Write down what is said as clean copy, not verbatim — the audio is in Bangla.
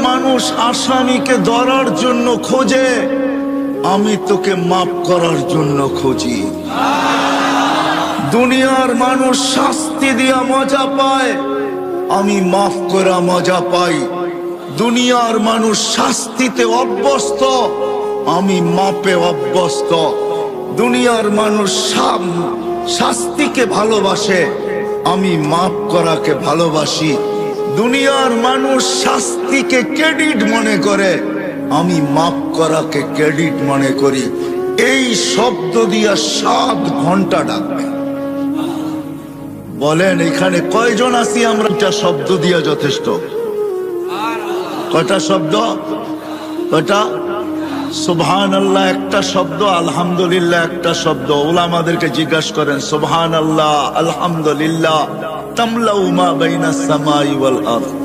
মানুষ আসামিকে ধরার জন্য খোঁজে, আমি তোকে মাফ করার জন্য খুঁজি। দুনিয়ার মানুষ শাস্তি দিয়া মজা পায়, আমি মাফ করা মজা পাই। দুনিয়ার মানুষ শাস্তিতে অভ্যস্ত, আমি মাপে অভ্যস্ত। দুনিয়ার মানুষ শাস্তিকে ভালোবাসে, আমি মাফ করাকে ভালোবাসি। দুনিয়ার মানুষ শাস্তিকে ক্রেডিট মনে করে, আমি মাফ করাকে ক্রেডিট মনে করি। এই শব্দ দিয়া 7 ঘন্টা ডাকবে। বলেন এখানে কয়জন আছি আমরা? এটা শব্দ দিয়া যথেষ্ট। কয়টা শব্দ? কয়টা? সুবহানাল্লাহ একটা শব্দ, আলহামদুলিল্লাহ একটা শব্দ। উলামাদেরকে জিজ্ঞাসা করেন সুবহানাল্লাহ আলহামদুলিল্লাহ তামলাউ মা বাইনাস সামাই ওয়াল আরদ।